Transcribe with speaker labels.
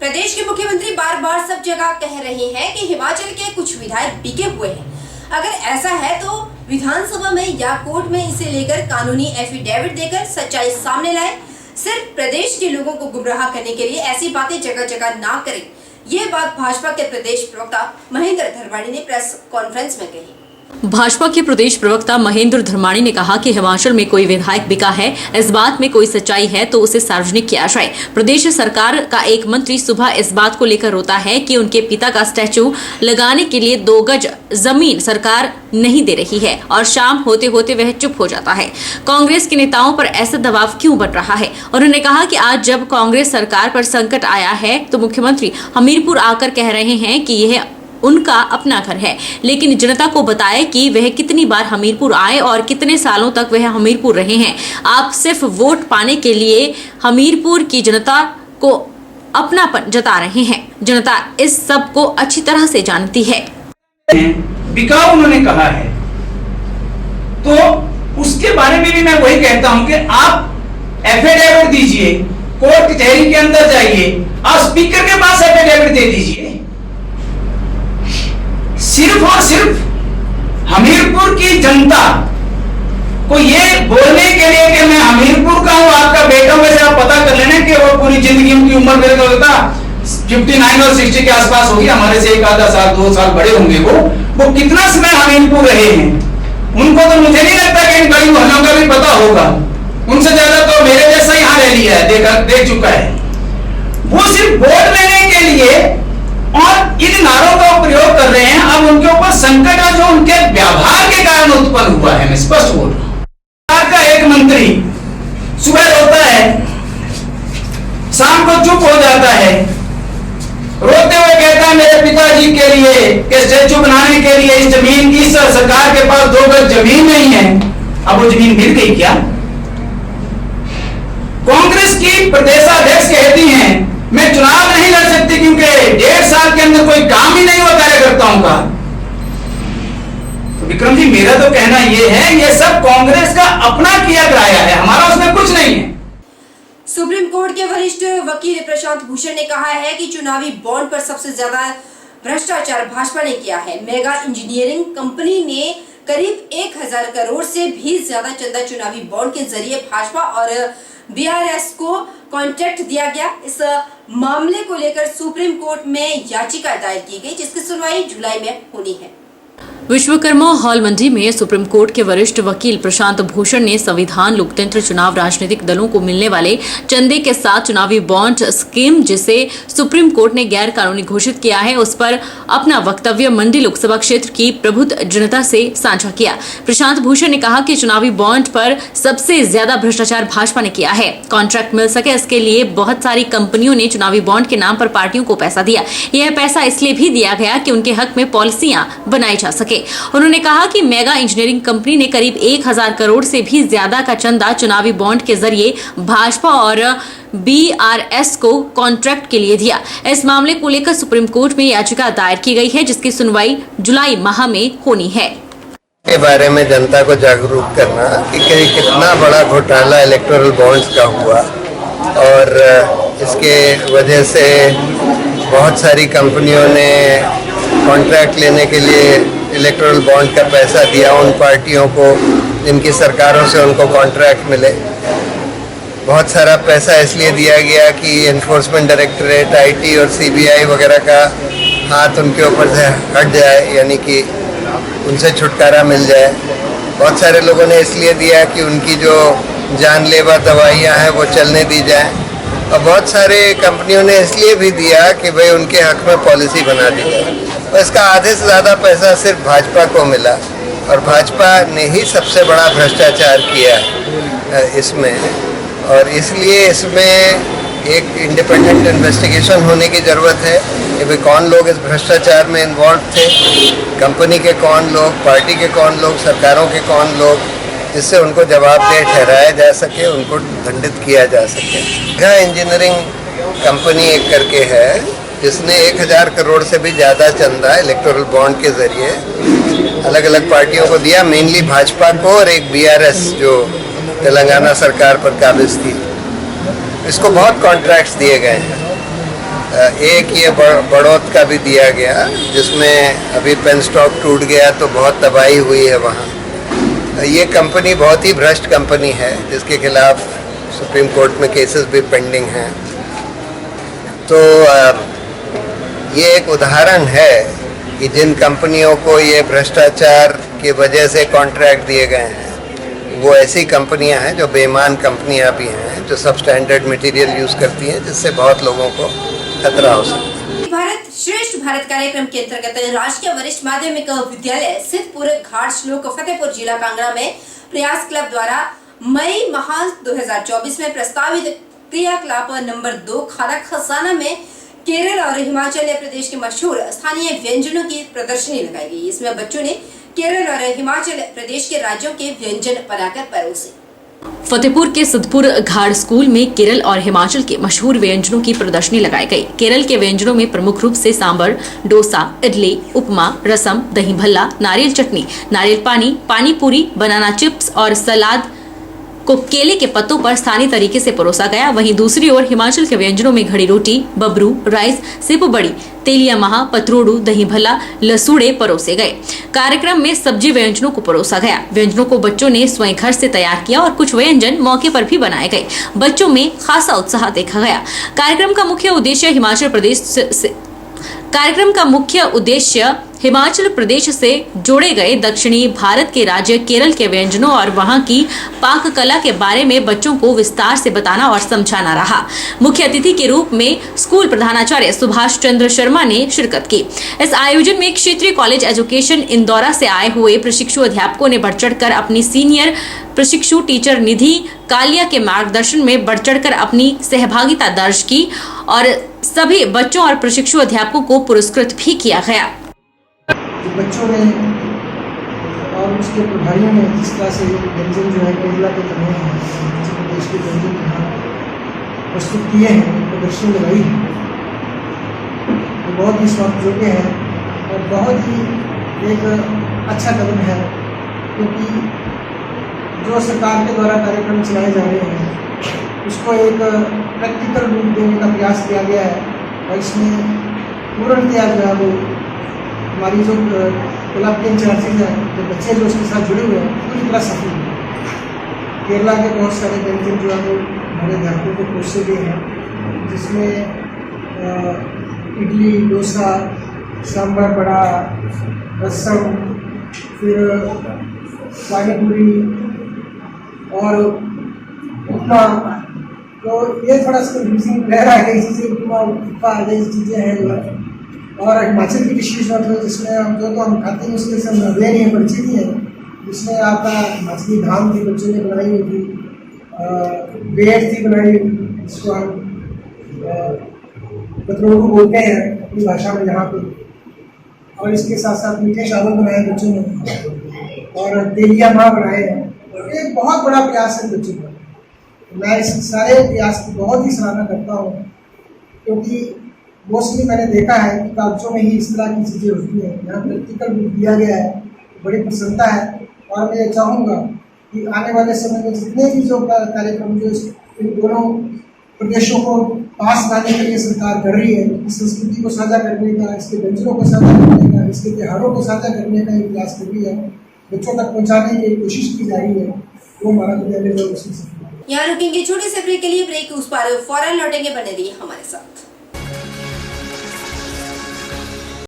Speaker 1: प्रदेश के मुख्यमंत्री बार बार सब जगह कह रहे हैं कि हिमाचल के कुछ विधायक बिके हुए हैं। अगर ऐसा है तो विधानसभा में या कोर्ट में इसे लेकर कानूनी एफिडेविट देकर सच्चाई सामने लाए। सिर्फ प्रदेश के लोगों को गुमराह करने के लिए ऐसी बातें जगह जगह ना करें। ये बात भाजपा के प्रदेश प्रवक्ता महेंद्र धर्माणी ने प्रेस कॉन्फ्रेंस में कही।
Speaker 2: भाजपा के प्रदेश प्रवक्ता महेंद्र धर्माणी ने कहा कि हिमाचल में कोई विधायक बिका है, इस बात में कोई सच्चाई है तो उसे सार्वजनिक किया जाए। प्रदेश सरकार का एक मंत्री सुबह इस बात को लेकर रोता है कि उनके पिता का स्टैचू लगाने के लिए 2 गज जमीन सरकार नहीं दे रही है और शाम होते होते वह चुप हो जाता है। कांग्रेस के नेताओं पर ऐसा दबाव क्यों बढ़ रहा है? उन्होंने कहा कि आज जब कांग्रेस सरकार पर संकट आया है तो मुख्यमंत्री हमीरपुर आकर कह रहे हैं कि यह उनका अपना घर है, लेकिन जनता को बताए कि वह कितनी बार हमीरपुर आए और कितने सालों तक वह हमीरपुर रहे हैं। आप सिर्फ वोट पाने के लिए हमीरपुर की जनता को अपनापन जता रहे हैं। जनता इस सब को अच्छी तरह से जानती है।
Speaker 3: बिकाऊ उन्होंने कहा है तो उसके बारे में भी मैं वही कहता हूं कि आप एफिडेविट दीजिए, कोर्ट कचहरी के अंदर जाइए, आप स्पीकर के पास एफिडेविट दे दीजिए। सिर्फ और सिर्फ हमीरपुर की जनता को ये बोलने के लिए कि मैं हमीरपुर का हूं, आपका बेटा हूं, वैसे आप पता कर लेना कि वो पूरी जिंदगी उनकी उम्र मेरे को लगता 59 और 60 के आसपास होगी, हमारे से 1 साल 2 साल बड़े होंगे। वो कितना समय हमीरपुर रहे हैं, उनको तो मुझे नहीं लगता कि इन गली मोहल्लों का भी पता होगा। उनसे ज्यादा तो मेरे जैसा यहाँ रह लिया है, देख चुका है। वो सिर्फ वोट लेने के लिए और इन नारों का प्रयोग कर रहे हैं। अब उनके ऊपर संकट है जो उनके व्यवहार के कारण उत्पन्न हुआ है। मैं स्पष्ट बोल रहा हूं। का एक मंत्री सुबह रोता है, शाम को चुप हो जाता है, रोते हुए कहता है मेरे पिताजी के लिए के स्टैचू बनाने के लिए इस जमीन की सरकार के पास 2 गज जमीन नहीं है। अब वो जमीन मिल गई क्या? कांग्रेस की प्रदेशाध्यक्ष कहती हैं मैं चुनाव नहीं लड़ सकती क्योंकि 1.5 साल के अंदर कोई काम ही नहीं हुआ कार्यकर्ताओं का। तो विक्रम जी, मेरा तो कहना यह है ये सब कांग्रेस का अपना किया कराया है, हमारा उसमें कुछ नहीं है।
Speaker 1: सुप्रीम कोर्ट के वरिष्ठ वकील प्रशांत भूषण ने कहा है कि चुनावी बॉन्ड पर सबसे ज्यादा भ्रष्टाचार भाजपा ने किया है। मेगा इंजीनियरिंग कंपनी ने करीब 1000 करोड़ से भी ज्यादा चंदा चुनावी बॉन्ड के जरिए भाजपा और बीआरएस को कॉन्ट्रैक्ट दिया गया। इस मामले को लेकर सुप्रीम कोर्ट में याचिका दायर की गई, जिसकी सुनवाई जुलाई में होनी है।
Speaker 2: विश्वकर्मा हॉल मंडी में सुप्रीम कोर्ट के वरिष्ठ वकील प्रशांत भूषण ने संविधान, लोकतंत्र, चुनाव, राजनीतिक दलों को मिलने वाले चंदे के साथ चुनावी बॉन्ड स्कीम जिसे सुप्रीम कोर्ट ने गैर कानूनी घोषित किया है उस पर अपना वक्तव्य मंडी लोकसभा क्षेत्र की प्रबुद्ध जनता से साझा किया। प्रशांत भूषण ने कहा कि चुनावी बॉन्ड पर सबसे ज्यादा भ्रष्टाचार भाजपा ने किया है। कॉन्ट्रैक्ट मिल सके इसके लिए बहुत सारी कंपनियों ने चुनावी बॉन्ड के नाम पर पार्टियों को पैसा दिया। यह पैसा इसलिए भी दिया गया कि उनके हक में पॉलिसियां बनाई जा सके। उन्होंने कहा कि मेगा इंजीनियरिंग कंपनी ने करीब 1000 करोड़ से भी ज्यादा का चंदा चुनावी बॉन्ड के जरिए भाजपा और बीआरएस को कॉन्ट्रैक्ट के लिए दिया। इस मामले को लेकर सुप्रीम कोर्ट में याचिका दायर की गई है, जिसकी सुनवाई जुलाई माह में होनी है।
Speaker 4: के बारे में जनता को जागरूक करना कि कितना बड़ा घोटाला इलेक्टोरल बॉन्ड्स का हुआ और इसके वजह से बहुत सारी कंपनियों ने कॉन्ट्रैक्ट लेने के लिए इलेक्टोरल बॉन्ड का पैसा दिया उन पार्टियों को जिनकी सरकारों से उनको कॉन्ट्रैक्ट मिले। बहुत सारा पैसा इसलिए दिया गया कि एनफोर्समेंट डायरेक्टरेट, आईटी और सीबीआई वगैरह का हाथ उनके ऊपर से हट जाए, यानी कि उनसे छुटकारा मिल जाए। बहुत सारे लोगों ने इसलिए दिया कि उनकी जो जानलेवा दवाइयाँ हैं वो चलने दी जाए, और बहुत सारे कंपनियों ने इसलिए भी दिया कि भाई उनके हक में पॉलिसी बना दी जाए। और इसका आधे से ज़्यादा पैसा सिर्फ भाजपा को मिला और भाजपा ने ही सबसे बड़ा भ्रष्टाचार किया इसमें, और इसलिए इसमें एक इंडिपेंडेंट इन्वेस्टिगेशन होने की ज़रूरत है कि भाई कौन लोग इस भ्रष्टाचार में इन्वॉल्व थे, कंपनी के कौन लोग, पार्टी के कौन लोग, सरकारों के कौन लोग, जिससे उनको जवाबदेह ठहराया जा सके, उनको दंडित किया जा सके। मेगा इंजीनियरिंग कंपनी एक करके है जिसने 1000 करोड़ से भी ज़्यादा चंदा इलेक्टोरल बॉन्ड के जरिए अलग अलग पार्टियों को दिया, मेनली भाजपा को और एक बीआरएस जो तेलंगाना सरकार पर काबिज थी। इसको बहुत कॉन्ट्रैक्ट्स दिए गए हैं एक ये बड़ौत का भी दिया गया, जिसमें अभी पेन स्टॉक टूट गया तो बहुत तबाही हुई है वहाँ। ये कंपनी बहुत ही भ्रष्ट कंपनी है, जिसके खिलाफ सुप्रीम कोर्ट में केसेस भी पेंडिंग हैं। तो ये एक उदाहरण है कि जिन कंपनियों को ये भ्रष्टाचार की वजह से कॉन्ट्रैक्ट दिए गए हैं, वो ऐसी कंपनियां हैं जो बेईमान कंपनियां भी हैं, जो सब स्टैंडर्ड मटेरियल यूज़ करती हैं, जिससे बहुत लोगों को खतरा हो सकता है।
Speaker 1: भारत श्रेष्ठ भारत कार्यक्रम के अंतर्गत राजकीय वरिष्ठ माध्यमिक विद्यालय सिद्धपुर घाट श्लोक फतेहपुर जिला कांगड़ा में प्रयास क्लब द्वारा मई माह 2024 में प्रस्तावित क्रियाकलाप नंबर 2 खाना खजाना में केरल और हिमाचल प्रदेश के मशहूर स्थानीय व्यंजनों की प्रदर्शनी लगाई गई। इसमें बच्चों ने केरल और हिमाचल प्रदेश के राज्यों के व्यंजन बनाकर परोसे।
Speaker 2: फतेहपुर के सिद्धपुर घाट स्कूल में केरल और हिमाचल के मशहूर व्यंजनों की प्रदर्शनी लगाई गई। केरल के व्यंजनों में प्रमुख रूप से सांबर, डोसा, इडली, उपमा, रसम, दही भल्ला, नारियल चटनी, नारियल पानी, पानी पूरी, बनाना चिप्स और सलाद को केले के पत्तों पर स्थानीय तरीके से परोसा गया। वहीं दूसरी ओर हिमाचल के व्यंजनों में घड़ी रोटी, बबरू, राइस, सिप बड़ी, तेलिया महा, पतरोड़ू, दही भल्ला, लसूड़े परोसे गए। कार्यक्रम में सब्जी व्यंजनों को परोसा गया। व्यंजनों को बच्चों ने स्वयं घर से तैयार किया और कुछ व्यंजन मौके पर भी बनाए गए। बच्चों में खासा उत्साह देखा गया। कार्यक्रम का मुख्य उद्देश्य हिमाचल प्रदेश से जोड़े गए दक्षिणी भारत के राज्य केरल के व्यंजनों और वहां की पाक कला के बारे में बच्चों को विस्तार से बताना और समझाना रहा। मुख्य अतिथि के रूप में स्कूल प्रधानाचार्य सुभाष चंद्र शर्मा ने शिरकत की। इस आयोजन में क्षेत्रीय कॉलेज एजुकेशन इंदौरा से आए हुए प्रशिक्षु अध्यापकों ने बढ़ चढ़कर अपनी सीनियर प्रशिक्षु टीचर निधि कालिया के मार्गदर्शन में बढ़ चढ़कर अपनी सहभागिता दर्ज की और सभी बच्चों और प्रशिक्षु अध्यापकों को पुरस्कृत भी किया गया।
Speaker 5: बच्चों ने और उसके प्रभारियों ने जिस तरह से व्यंजन जो है केरला के बने हैं, मध्य प्रदेश के व्यंजन यहाँ प्रस्तुत किए हैं, प्रदर्शनी लगाई है, तो बहुत ही स्वागतयोग्य है और बहुत ही एक अच्छा कदम है, क्योंकि जो सरकार के द्वारा कार्यक्रम चलाए जा रहे हैं उसको एक प्रैक्टिकल रूप देने का प्रयास किया गया है और इसमें पूर्णतया जो है वो हमारी जो क्लब के इंचार्जेज हैं, जो बच्चे जो उसके साथ जुड़े हुए हैं, पूरी तरह सफल हैं। केरला के बहुत सारे व्यंजन जो है वो हमारे अध्यापकों को परोसे गए हैं, जिसमें इडली, डोसा, सांभर बड़ा, रसम, फिर पानी पूरी और उपमा। तो ये थोड़ा सा कंफ्यूजिंग रह रहा है कि चीज़ें उपमा जैसी चीज़ें हैं जो है। और हिमाचल की डिशेज मतलब जिसमें हम जो तो हम खाते हैं उसके से नजर नहीं है, परिचित ही है, जिसमें आपका हिमाचली धाम थी, बच्चों ने बनाई हुई थी, बेट थी बनाई हुई, जिसको हम पतरोड़ू बोलते हैं अपनी भाषा में यहाँ पे, और इसके साथ साथ मीठे चावल बनाए बच्चों ने और तेलिया माँ बनाए हैं। एक बहुत बड़ा प्रयास है बच्चों का। मैं इस सारे प्रयास की बहुत ही सराहना करता हूँ, क्योंकि मोस्टली मैंने देखा है कि कॉलेजों में ही इस तरह की चीज़ें होती हैं। यहाँ प्रैक्टिकल रूप दिया गया है, बड़ी प्रसन्नता है और मैं चाहूँगा कि आने वाले समय में जितने भी जो कार्यक्रम जो इन दोनों प्रदेशों को पास लाने के लिए सरकार कर रही है, इस संस्कृति को साझा करने का, इसके व्यंजनों को साझा करने का, इसके त्योहारों को साझा करने का एक प्रयास कर रही है, बच्चों तक पहुँचाने की कोशिश की जा रही है, वो हमारा विद्यालय जो उसमें सफल है।
Speaker 1: यहाँ रुकेंगे छोटे से ब्रेक के लिए। ब्रेक उस पार फौरन लौटेंगे, बने रहिए हमारे साथ।